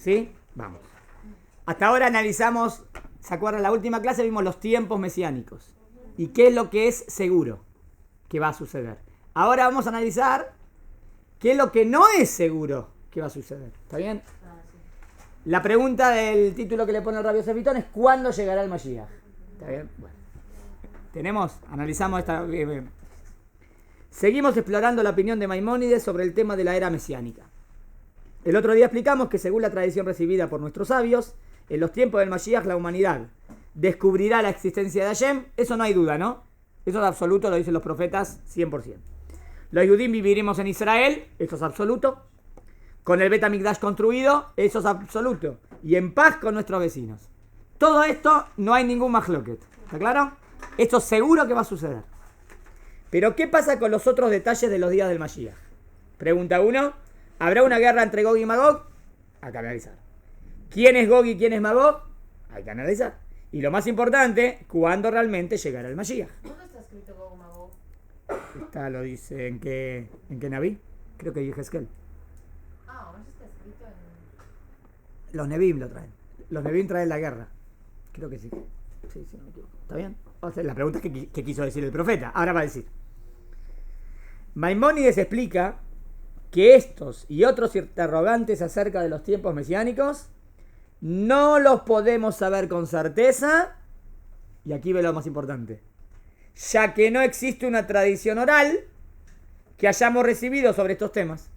¿Sí? Vamos. Hasta ahora analizamos, ¿se acuerdan? La última clase vimos los tiempos mesiánicos. ¿Y qué es lo que es seguro que va a suceder? Ahora vamos a analizar qué es lo que no es seguro que va a suceder. ¿Está bien? La pregunta del título que le pone el Rabbi Yosef Bitton es ¿cuándo llegará el Mashiach? ¿Está bien? Bueno. Analizamos esta... Seguimos explorando la opinión de Maimónides sobre el tema de la era mesiánica. El otro día explicamos que según la tradición recibida por nuestros sabios, en los tiempos del Mashiach la humanidad descubrirá la existencia de Hashem. Eso no hay duda, ¿no? Eso es absoluto, lo dicen los profetas 100%. Los Yudim viviremos en Israel, eso es absoluto. Con el Bet HaMikdash construido, eso es absoluto. Y en paz con nuestros vecinos. Todo esto no hay ningún mahloket. ¿Está claro? Esto seguro que va a suceder. Pero ¿qué pasa con los otros detalles de los días del Mashiach? Pregunta 1. ¿Habrá una guerra entre Gog y Magog? Hay que analizar. ¿Quién es Gog y quién es Magog? Hay que analizar. Y lo más importante, ¿cuándo realmente llegará el Mashiach? ¿Dónde está escrito Gog y Magog? Esta lo dice en qué Naví. Creo que en Yehezkel. ¿No está escrito en...? Los Nevim lo traen. Los Nevim traen la guerra. Creo que sí. Sí, no me equivoco. ¿Está bien? O sea, la pregunta es qué quiso decir el profeta. Ahora va a decir. Maimónides explica que estos y otros interrogantes acerca de los tiempos mesiánicos no los podemos saber con certeza, y aquí ve lo más importante, ya que no existe una tradición oral que hayamos recibido sobre estos temas.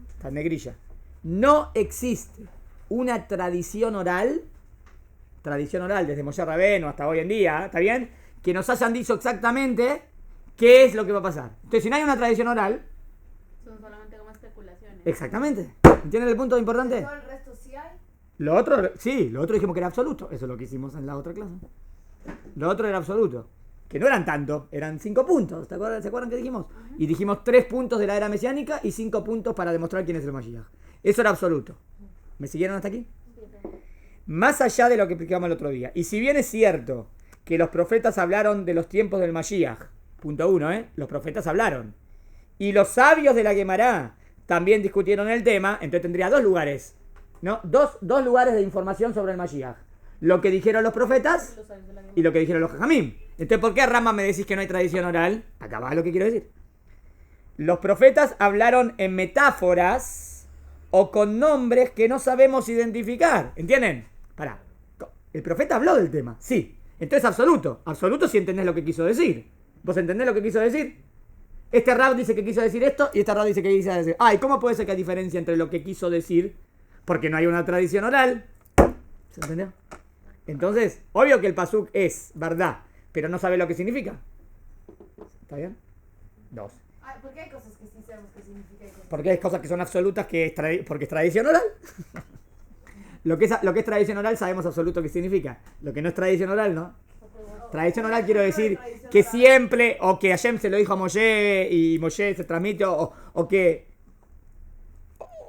Está en negrilla. No existe una tradición oral desde Moshe Rabbeinu hasta hoy en día, ¿está bien? Que nos hayan dicho exactamente qué es lo que va a pasar. Entonces, si no hay una tradición oral... Son solamente como especulaciones. Exactamente. ¿Entienden el punto importante? ¿Todo el resto sí hay? Lo otro, sí, lo otro dijimos que era absoluto. Eso es lo que hicimos en la otra clase. Lo otro era absoluto. Que no eran tanto, eran 5 puntos. ¿Se acuerdan que dijimos? Uh-huh. Y dijimos 3 puntos de la era mesiánica y 5 puntos para demostrar quién es el Mashiach. Eso era absoluto. ¿Me siguieron hasta aquí? Más allá de lo que explicamos el otro día. Y si bien es cierto que los profetas hablaron de los tiempos del Mashiach, punto 1, los profetas hablaron. Y los sabios de la Gemara también discutieron el tema, entonces tendría 2 lugares, ¿no? Dos lugares de información sobre el Mashiach. Lo que dijeron los profetas y lo que dijeron los Jajamim. Entonces, ¿por qué, Rama, me decís que no hay tradición oral? Acá va lo que quiero decir. Los profetas hablaron en metáforas o con nombres que no sabemos identificar. ¿Entienden? Pará. El profeta habló del tema, sí. Entonces, absoluto. Absoluto si entendés lo que quiso decir. ¿Vos entendés lo que quiso decir? Este Rab dice que quiso decir esto y este Rab dice que quiso decir... ¿Y cómo puede ser que hay diferencia entre lo que quiso decir? Porque no hay una tradición oral. ¿Se entendió? Entonces, obvio que el pasuk es verdad, pero no sabe lo que significa. ¿Está bien? 2. ¿Por qué hay cosas que sí sabemos qué significa? Porque hay cosas que son absolutas porque es tradición oral. Lo que es tradición oral sabemos absoluto qué significa. Lo que no es tradición oral, ¿no? Tradición oral quiero decir que siempre, o que Hashem se lo dijo a Moshe y Moshe se transmite, o que,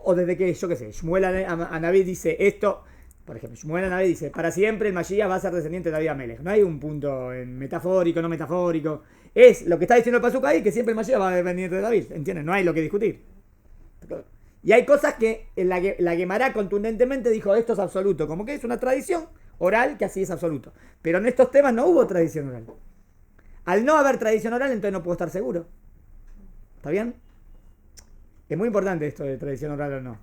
o desde que, yo qué sé, Shmuel a Naví dice esto, por ejemplo, Shmuel a Naví dice, para siempre el Mashiach va a ser descendiente de David Amelech. No hay un punto en metafórico, no metafórico. Es lo que está diciendo el pasuk ahí, que siempre el Mashiach va a ser descendiente de David, ¿entienden? No hay lo que discutir. Y hay cosas que la Gemara contundentemente dijo, esto es absoluto, como que es una tradición oral que así es absoluto. Pero en estos temas no hubo tradición oral. Al no haber tradición oral, entonces no puedo estar seguro. ¿Está bien? Es muy importante esto de tradición oral o no.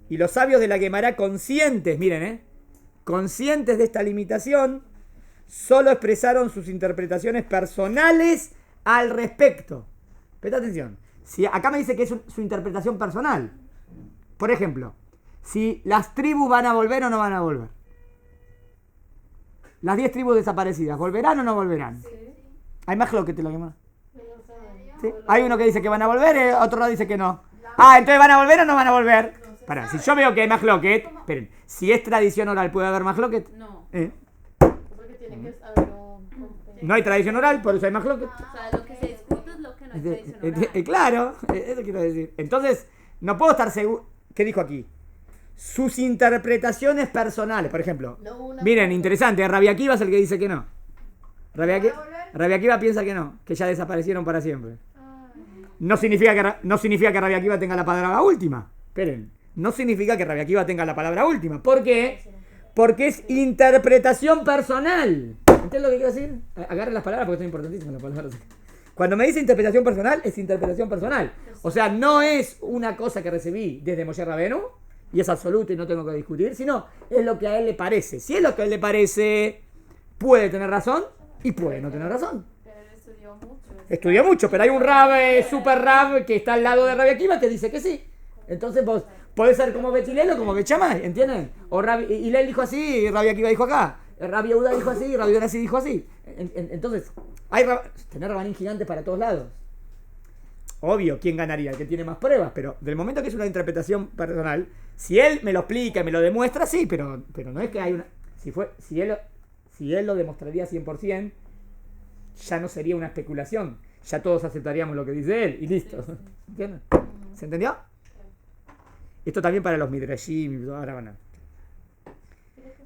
Y los sabios de la Gemara conscientes, miren, conscientes de esta limitación, solo expresaron sus interpretaciones personales al respecto. Presta atención. Si acá me dice que es su interpretación personal. Por ejemplo, si las tribus van a volver o no van a volver. Las 10 tribus desaparecidas, ¿volverán o no volverán? Sí. Hay más lo que te lo quema. ¿Sí? Hay uno que dice que van a volver, otro dice que no. Entonces ¿van a volver o no van a volver? Pará, si yo veo que hay más loquet, esperen, si es tradición oral, ¿puede haber más loquet? No. Porque tiene que haber no hay tradición oral, por eso hay más loquet. O sea, lo que se discute es lo que no es tradición oral. Claro, eso quiero decir. Entonces, no puedo estar seguro. ¿Qué dijo aquí? Sus interpretaciones personales, por ejemplo. Miren, interesante, Rabbi Akiva es el que dice que no. Rabbi Akiva piensa que no, que ya desaparecieron para siempre. No significa que Rabbi Akiva tenga la palabra última. Esperen, no significa que Rabbi Akiva tenga la palabra última. ¿Por qué? Porque es interpretación personal. ¿Entiendes lo que quiero decir? Agarren las palabras porque son importantísimas las palabras. Cuando me dice interpretación personal, es interpretación personal. O sea, no es una cosa que recibí desde Moshe Rabenu, y es absoluto y no tengo que discutir, sino es lo que a él le parece. Si es lo que a él le parece, puede tener razón y puede no tener razón. Pero él estudió mucho. Estudió mucho, pero hay un rab, super rab, que está al lado de Rabbi Akiva que dice que sí. Entonces vos podés ser como Bet Hillel o como Bet Shammai, ¿entienden? O Hillel dijo así y Rabbi Akiva dijo acá. Rabbi Yehuda dijo así y Rabbi Yonasi dijo así. Entonces, hay tener rabanín gigantes para todos lados. Obvio, ¿quién ganaría? El que tiene más pruebas, pero del momento que es una interpretación personal, si él me lo explica y me lo demuestra, sí, pero no es que hay una... Si él lo demostraría 100%, ya no sería una especulación. Ya todos aceptaríamos lo que dice él y listo. ¿Entienden? ¿Se entendió? Esto también para los midrashim. Ahora van a...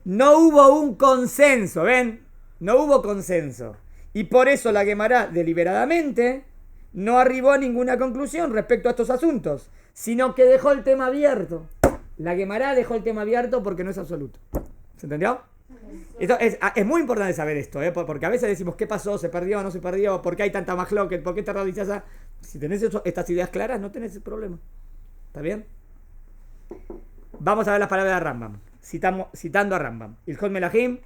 No hubo un consenso, ¿ven? No hubo consenso. Y por eso la Gemara deliberadamente no arribó a ninguna conclusión respecto a estos asuntos, sino que dejó el tema abierto. La Gemara dejó el tema abierto porque no es absoluto. ¿Se entendió? Esto es muy importante saber esto, porque a veces decimos ¿qué pasó? ¿Se perdió? ¿No se perdió? ¿Por qué hay tanta majloquet? ¿Por qué esta radicaza? Si tenés estas ideas claras, no tenés ese problema. ¿Está bien? Vamos a ver las palabras de Rambam. Citando a Rambam. Ilhot Melahim,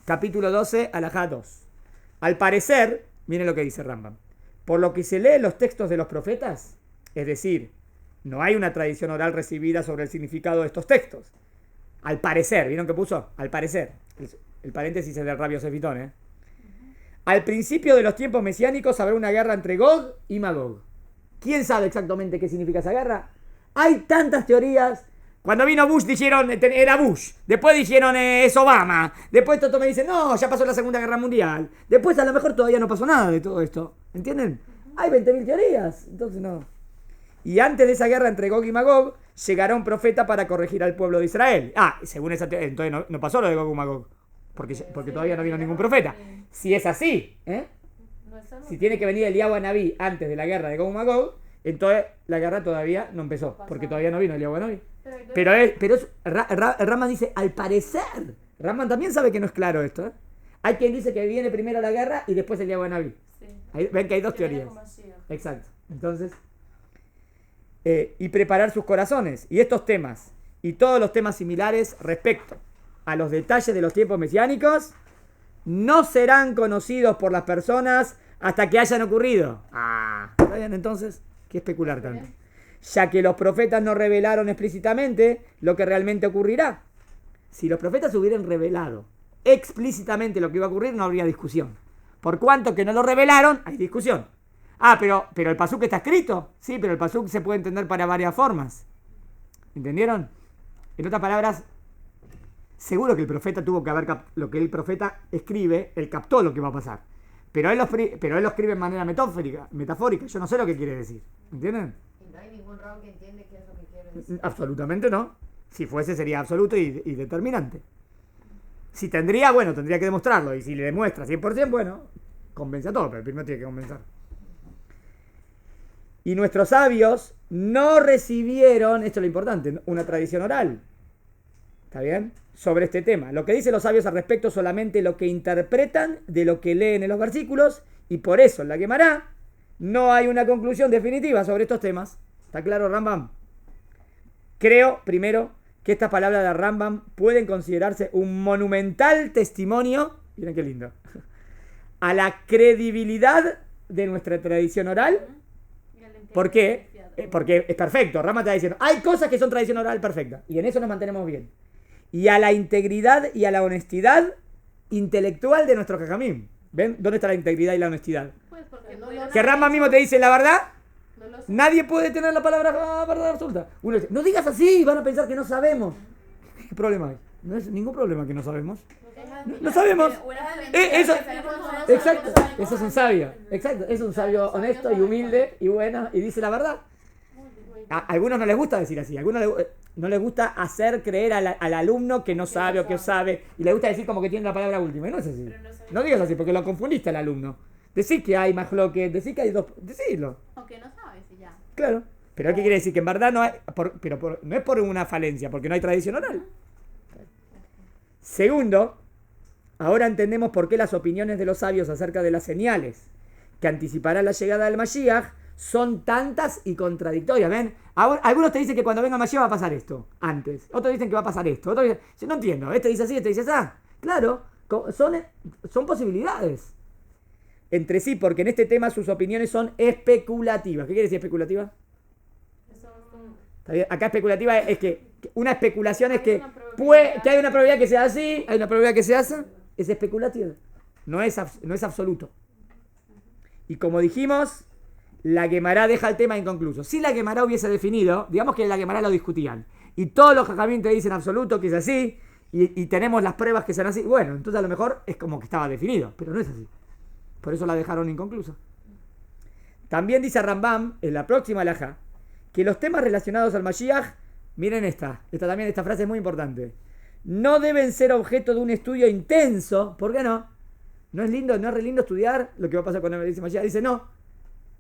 capítulo 12, alajá 2. Al parecer, miren lo que dice Rambam. Por lo que se lee en los textos de los profetas, es decir, no hay una tradición oral recibida sobre el significado de estos textos. Al parecer, ¿vieron qué puso? Al parecer. El paréntesis es del Rabbi Yosef Itón, Al principio de los tiempos mesiánicos habrá una guerra entre Gog y Magog. ¿Quién sabe exactamente qué significa esa guerra? Hay tantas teorías. Cuando vino Bush dijeron era Bush. Después dijeron es Obama. Después Toto me dice no, ya pasó la Segunda Guerra Mundial. Después a lo mejor todavía no pasó nada de todo esto. ¿Entienden? Hay 20.000 teorías. Entonces no. Y antes de esa guerra entre Gog y Magog, llegará un profeta para corregir al pueblo de Israel. Según esa teoría, entonces no pasó lo de Gog y Magog. Porque todavía no vino ningún profeta. Si es así, si tiene que venir Eliyahu Anabí antes de la guerra de Gog y Magog, entonces la guerra todavía no empezó. Porque todavía no vino Eliyahu Anabí. Pero Raman dice, al parecer. Raman también sabe que no es claro esto. Hay quien dice que viene primero la guerra y después Eliyahu Anabí. Ven que hay dos teorías. Exacto. Entonces... y preparar sus corazones. Y estos temas y todos los temas similares respecto a los detalles de los tiempos mesiánicos no serán conocidos por las personas hasta que hayan ocurrido. ¿Está bien entonces? ¿Qué especular tanto? Ya que los profetas no revelaron explícitamente lo que realmente ocurrirá. Si los profetas hubieran revelado explícitamente lo que iba a ocurrir, no habría discusión. Por cuanto que no lo revelaron, hay discusión. Pero el pasuk está escrito. Sí, pero el pasuk se puede entender para varias formas. ¿Entendieron? En otras palabras, seguro que el profeta tuvo que haber lo que el profeta escribe, él captó lo que va a pasar. Pero él lo escribe en manera metafórica. Yo no sé lo que quiere decir. ¿Entienden? Y no hay ningún rabo que entiende qué es lo que quiere decir. Absolutamente no. Si fuese sería absoluto y determinante. Si tendría que demostrarlo. Y si le demuestra 100%, bueno, convence a todo, pero primero tiene que convencer. Y nuestros sabios no recibieron, esto es lo importante, una tradición oral. ¿Está bien? Sobre este tema. Lo que dicen los sabios al respecto es solamente lo que interpretan de lo que leen en los versículos, y por eso en la Gemara no hay una conclusión definitiva sobre estos temas. ¿Está claro, Rambam? Creo, primero, que estas palabras de Rambam pueden considerarse un monumental testimonio, miren qué lindo, a la credibilidad de nuestra tradición oral. ¿Por qué? Porque es perfecto. Rama está diciendo, hay cosas que son tradición oral perfecta. Y en eso nos mantenemos bien. Y a la integridad y a la honestidad intelectual de nuestro jajamim. ¿Ven? ¿Dónde está la integridad y la honestidad? Pues porque que Rama mismo te dice la verdad. Nadie puede tener la palabra verdad absoluta. Uno dice, no digas así, van a pensar que no sabemos. ¿Qué problema hay? No es ningún problema que no sabemos. No sabemos. Exacto. Eso es un sabio. Exacto. Es un sabio honesto y humilde y bueno y dice la verdad. A algunos no les gusta decir así. A algunos no les gusta hacer creer al alumno que no sabe o que sabe. Y le gusta decir como que tiene la palabra última. Y no es así. No digas así porque lo confundiste al alumno. Decir que hay más lo que. Decir que hay dos. Decirlo. Aunque no sabes y ya. Claro. Pero ¿qué quiere decir? Que en verdad no hay, no es por una falencia, porque no hay tradición oral. Segundo, ahora entendemos por qué las opiniones de los sabios acerca de las señales que anticiparán la llegada del Mashiach son tantas y contradictorias. ¿Ven? Ahora, algunos te dicen que cuando venga Mashiach va a pasar esto, antes. Otros dicen que va a pasar esto. Otros dicen, no entiendo, este dice así, este dice así. Claro, son posibilidades. Entre sí, porque en este tema sus opiniones son especulativas. ¿Qué quiere decir especulativa? ¿Está bien? Acá especulativa es que una especulación es que hay una probabilidad que sea así, hay una probabilidad que sea así. Es especulativa. No es absoluto. Y como dijimos, la Guemará deja el tema inconcluso. Si la Guemará hubiese definido, digamos que la Guemará lo discutían, y todos los jajamín te dicen absoluto que es así, y tenemos las pruebas que son así, bueno, entonces a lo mejor es como que estaba definido, pero no es así. Por eso la dejaron inconclusa. También dice Rambam, en la próxima alajá, que los temas relacionados al Mashiach, miren esta frase es muy importante, no deben ser objeto de un estudio intenso. ¿Por qué no? ¿No es lindo, no es re lindo estudiar lo que va a pasar cuando me dice Mashiach? Dice, no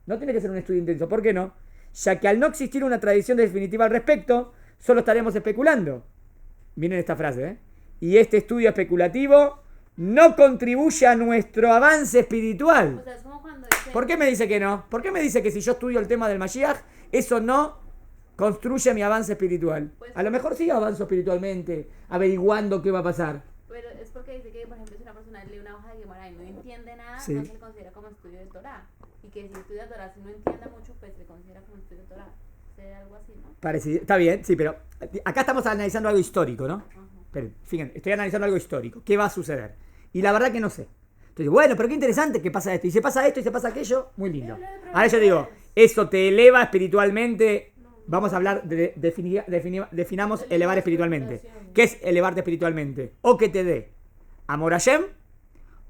tiene que ser un estudio intenso. ¿Por qué no? Ya que al no existir una tradición definitiva al respecto, solo estaremos especulando. Miren esta frase, ¿eh? Y este estudio especulativo no contribuye a nuestro avance espiritual. O sea, es como cuando dicen... ¿Por qué me dice que no? ¿Por qué me dice que si yo estudio el tema del Mashiach, eso no construye mi avance espiritual? Pues, a lo mejor sí avanzo espiritualmente, averiguando qué va a pasar. Pero es porque dice que, por ejemplo, si una persona lee una hoja de Gemara y no entiende nada, Sí. no se le considera como estudio de Torah. Y que si estudia Torah, si no entiende mucho, pues se le considera como estudio de Torah. ¿Sería algo así, no? Parecido, está bien, sí, pero acá estamos analizando algo histórico, ¿no? Ajá. Pero, fíjense, estoy analizando algo histórico. ¿Qué va a suceder? Y la verdad que no sé. Entonces, bueno, pero qué interesante que pasa esto. Y se pasa esto y se pasa aquello, muy lindo. Ahora yo digo, eso te eleva espiritualmente. Vamos a hablar definamos elevar espiritualmente. ¿Qué es elevarte espiritualmente? O que te dé amor a Hashem,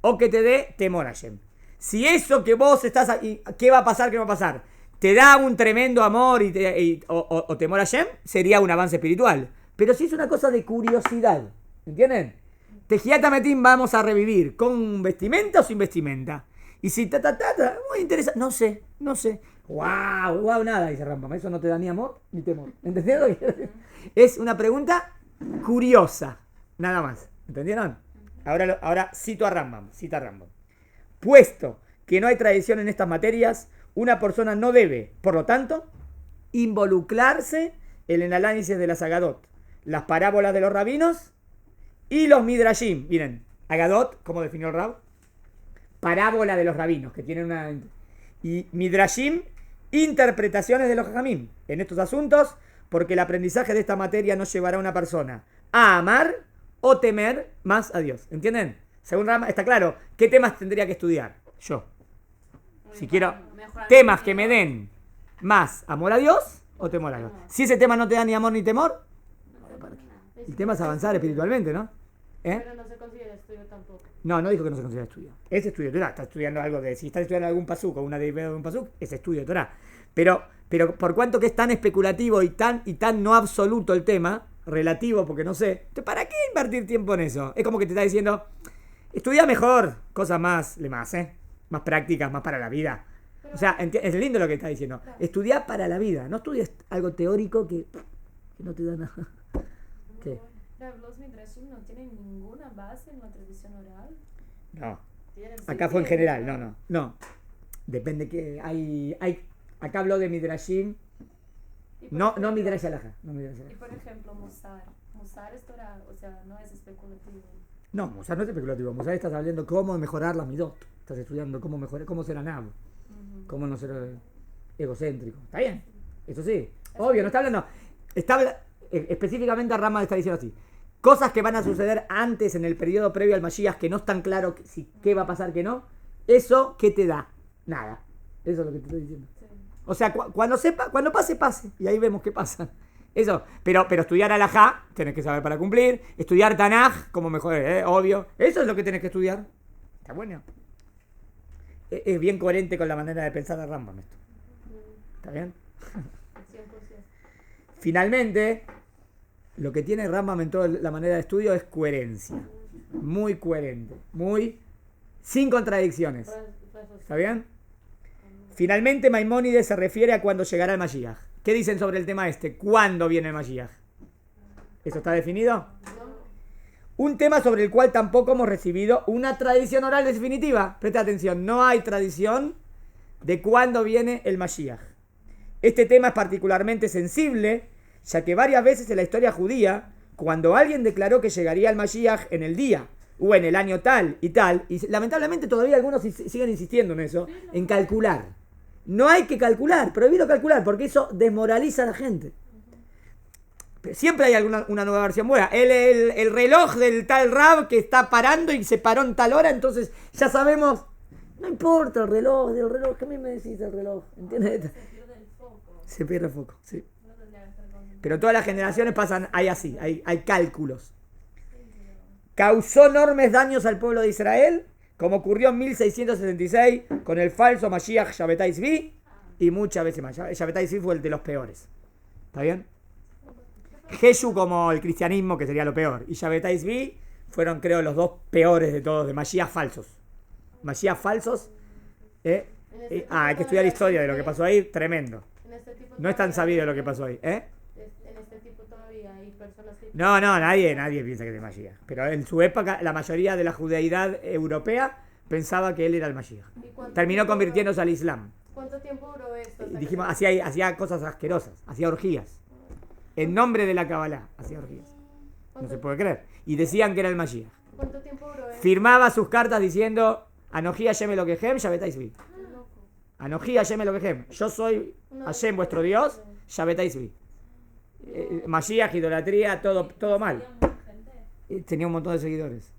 o que te dé temor a Hashem. Si eso que vos estás ahí, ¿qué va a pasar? ¿Qué va a pasar? Te da un tremendo amor o temor a Hashem, sería un avance espiritual. Pero si es una cosa de curiosidad, ¿entienden? Tejiata Metín vamos a revivir, ¿con vestimenta o sin vestimenta? Y si muy interesante, no sé. Wow, nada, dice Rambam, eso no te da ni amor ni temor. ¿Entendieron? Es una pregunta curiosa, nada más. ¿Entendieron? Ahora cito a Rambam. Puesto que no hay tradición en estas materias, una persona no debe, por lo tanto, involucrarse en el análisis de las Agadot, las parábolas de los rabinos y los Midrashim. Miren, Agadot, ¿cómo definió el Rab? Parábola de los rabinos, que tienen una... Y Midrashim, interpretaciones de los Jajamim en estos asuntos, porque el aprendizaje de esta materia no llevará a una persona a amar o temer más a Dios. ¿Entienden? Según Rambam, está claro. ¿Qué temas tendría que estudiar? Yo. Si quiero temas que me den más amor a Dios o temor a Dios. Si ese tema no te da ni amor ni temor, el tema es avanzar espiritualmente, ¿no? Pero no se considera estudio tampoco. No dijo que no se considera estudio. Es estudio de Torah. Está estudiando algo de... Si está estudiando algún pasuk o una derivada de un pasuk, es estudio de Torah. Pero por cuanto que es tan especulativo y tan no absoluto el tema, relativo, porque no sé, ¿para qué invertir tiempo en eso? Es como que te está diciendo, estudia mejor, cosas más prácticas, más para la vida. O sea, es lindo lo que está diciendo. Claro. Estudia para la vida, no estudies algo teórico que no te da nada. ¿Qué? Los Midrashim no tienen ninguna base en la tradición oral. No. Acá fue en general, no. Depende que hay acá habló de Midrashim. No Midrash Alajá. Y por ejemplo, Musar es Torah, o sea, no es especulativo. No, Musar no es especulativo. Musar estás hablando cómo mejorar las midot. Estás estudiando cómo ser anab. Cómo no ser egocéntrico. ¿Está bien? Eso sí. Obvio, no está hablando. Específicamente Rambam está diciendo así. Cosas que van a suceder antes en el periodo previo al Mashiach que no están claro qué va a pasar, qué no. Eso, ¿qué te da? Nada. Eso es lo que te estoy diciendo. Sí. O sea, cuando pase. Y ahí vemos qué pasa. Eso. Pero estudiar alajá, tenés que saber para cumplir. Estudiar Tanaj, como mejor, obvio. Eso es lo que tenés que estudiar. Está bueno. Es bien coherente con la manera de pensar de Rambam esto. ¿Está bien? 100%. Finalmente, lo que tiene Rambam en toda la manera de estudio es coherencia. Muy coherente. Sin contradicciones. ¿Está bien? Finalmente, Maimónides se refiere a cuando llegará el Mashiach. ¿Qué dicen sobre el tema este? ¿Cuándo viene el Mashiach? ¿Eso está definido? Un tema sobre el cual tampoco hemos recibido una tradición oral definitiva. Presta atención, no hay tradición de cuándo viene el Mashiach. Este tema es particularmente sensible, ya que varias veces en la historia judía, cuando alguien declaró que llegaría el Mashiach en el día o en el año tal, y lamentablemente todavía algunos siguen insistiendo en eso, en calcular. No hay que calcular, prohibido calcular, porque eso desmoraliza a la gente. Pero siempre hay una nueva versión buena. El reloj del tal Rab que está parando y se paró en tal hora, entonces ya sabemos. No importa el reloj, ¿qué a mí me decís del reloj? ¿Entiendes? Se pierde el foco. Se pierde el foco, sí. No tendría que estar con- Pero todas las generaciones pasan, hay cálculos. Causó enormes daños al pueblo de Israel, como ocurrió en 1666 con el falso Mashiach Shabbatai Tzvi, y muchas veces más. Shabbatai Tzvi fue el de los peores. ¿Está bien? Jesús como el cristianismo, que sería lo peor, y Shabbatai Tzvi fueron, creo, los dos peores de todos, de Mashiach falsos. Mashiach falsos. Hay que estudiar historia de lo que pasó ahí, tremendo. En este tipo No es tan todavía- sabido lo que pasó ahí, ¿eh? En este tipo todavía hay personas que... No, nadie piensa que es el Mashiach. Pero en su época, la mayoría de la judeidad europea pensaba que él era el Mashiach. ¿Y cuánto Terminó tiempo convirtiéndose al Islam. ¿Cuánto tiempo duró esto? Y dijimos, hacía cosas asquerosas, hacía orgías. En nombre de la Kabbalah, hacía orgías. No se puede creer. Y decían que era el Mashiach. ¿Cuánto tiempo duró esto? Firmaba sus cartas diciendo, Anoji Hashem Elokehem, Shabbatai Tzvi. Loco. Anoji Hashem Elokehem. Yo soy Hashem, vuestro Dios, Shabbatai Tzvi. Mashiach, idolatría, todo mal. Tenía un montón de seguidores.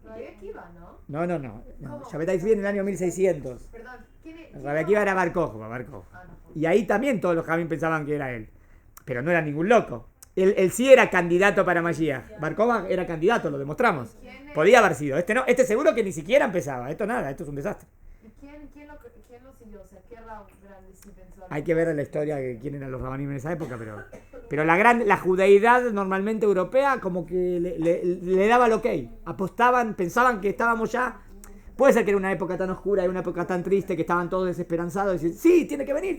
Rabbi Akiva, ¿no? No. Shabbatai Tzvi en el año 1600. Perdón, ¿quién es? Rabbi Akiva era Bar Kokhba. Ah, no. Y ahí también todos los Jamín pensaban que era él. Pero no era ningún loco. Él sí era candidato para Mashiach. Bar Kokhba era candidato, lo demostramos. ¿Quién es? Podía haber sido. Este no, este seguro que ni siquiera empezaba. Esto nada, esto es un desastre. ¿Y quién lo siguió? O sea, ¿qué Rab grande sí pensó? Hay que ver en la historia que quién eran los rabanim en esa época, pero la judeidad normalmente europea como que le daba el ok. Apostaban, pensaban que estábamos ya. Puede ser que era una época tan oscura y una época tan triste que estaban todos desesperanzados y decían, sí, tiene que venir.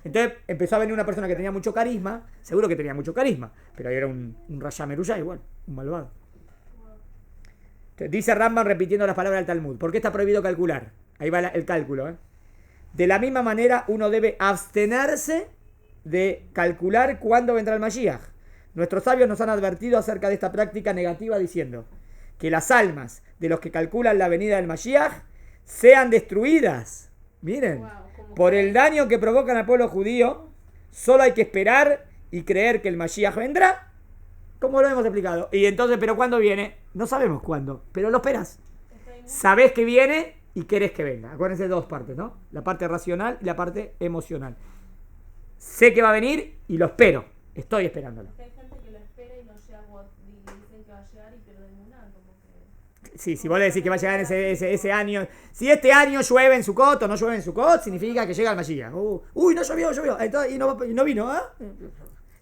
Entonces empezó a venir una persona que tenía mucho carisma, seguro que tenía mucho carisma, pero era un Rasha Meruyá igual, un malvado. Entonces, dice Rambam repitiendo las palabras del Talmud, ¿por qué está prohibido calcular? Ahí va el cálculo, ¿eh? De la misma manera, uno debe abstenerse de calcular cuándo vendrá el Mashiach. Nuestros sabios nos han advertido acerca de esta práctica negativa diciendo que las almas de los que calculan la venida del Mashiach sean destruidas. Miren, Wow, como por que- el daño que provocan al pueblo judío, solo hay que esperar y creer que el Mashiach vendrá, como lo hemos explicado. Y entonces, ¿pero cuándo viene? No sabemos cuándo, pero lo esperas. Sabés que viene y querés que venga. Acuérdense de dos partes, ¿no? La parte racional y la parte emocional. Sé que va a venir y lo espero. Estoy esperándolo. Porque hay gente que lo espera y no llega y le dicen que va a llegar y pierden una, como que... Sí, si vos le decís que va a llegar en ese año. Si este año llueve en Sukkot o no llueve en Sukkot, significa que llega el Mashiach. Uy, no llovió. Entonces, y no vino, ¿ah?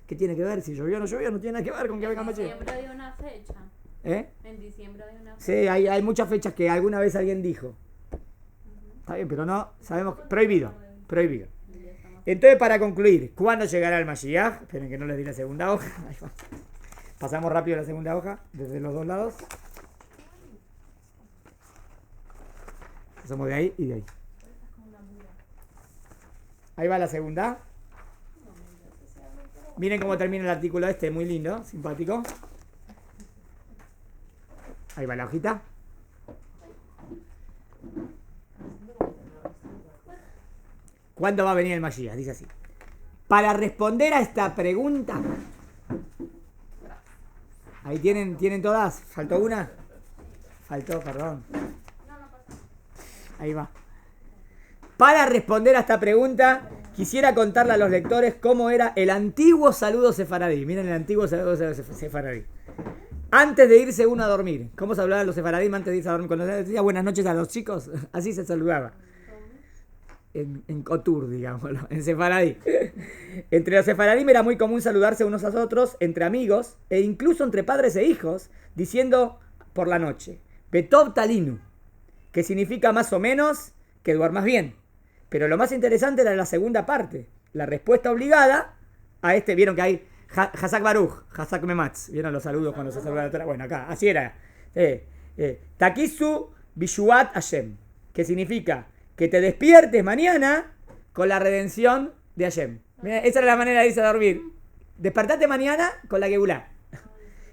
¿Qué tiene que ver? Si llovió o no llovió, no tiene nada que ver con que venga el En Mashiach. diciembre hay una fecha. ¿Eh? En diciembre hay una fecha. Sí, hay muchas fechas que alguna vez alguien dijo. Está bien, pero no, sabemos que prohibido. Y ya estamos. Entonces, para concluir, ¿cuándo llegará el Mashiach? Esperen que no les di la segunda hoja. Ahí va. Pasamos rápido a la segunda hoja, desde los dos lados. Pasamos de ahí y de ahí. Ahí va la segunda. Miren cómo termina el artículo este, muy lindo, simpático. Ahí va la hojita. ¿Cuándo va a venir el Mashiach? Dice así. Para responder a esta pregunta. Ahí tienen todas. ¿Faltó una? Faltó, perdón. Ahí va. Para responder a esta pregunta, quisiera contarle a los lectores cómo era el antiguo saludo sefaradí. Miren el antiguo saludo sefaradí. Antes de irse uno a dormir. ¿Cómo se hablaba los sefaradí antes de irse a dormir? Cuando decía buenas noches a los chicos, así se saludaba. En Kotur, digámoslo, en sefaradí. Entre los sefaradí era muy común saludarse unos a otros, entre amigos, e incluso entre padres e hijos, diciendo por la noche, Betov Talinu, que significa más o menos que duermas bien. Pero lo más interesante era la segunda parte, la respuesta obligada a este, vieron que hay Hazak Baruch, Hazak Mematz, vieron los saludos cuando se saluda la Torah. Bueno, acá, así era. Takisu Bishuat Hashem, que significa que te despiertes mañana con la redención de Hashem. Mira, esa era la manera de irse a dormir. Despertate mañana con la Geulá.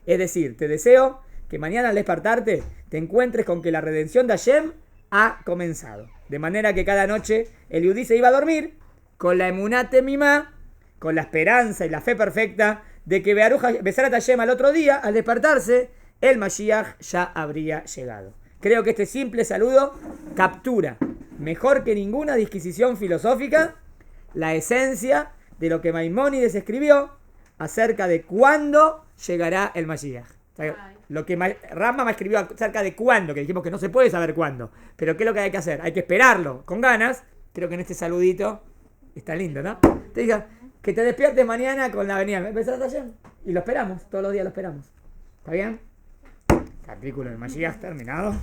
Es decir, te deseo que mañana al despertarte te encuentres con que la redención de Hashem ha comenzado. De manera que cada noche el Yudí se iba a dormir con la emuná temimá, con la esperanza y la fe perfecta de que Besarat Hashem al otro día, al despertarse, el Mashiach ya habría llegado. Creo que este simple saludo captura, mejor que ninguna disquisición filosófica, la esencia de lo que Maimónides escribió acerca de cuándo llegará el Mashiach. O sea, lo que Rambam escribió acerca de cuándo, que dijimos que no se puede saber cuándo, pero ¿qué es lo que hay que hacer? Hay que esperarlo con ganas. Creo que en este saludito está lindo, ¿no? Te diga que te despiertes mañana con la venida. ¿Empezaste ayer? Y lo esperamos, todos los días lo esperamos. ¿Está bien? Capítulo del Mashiach terminado.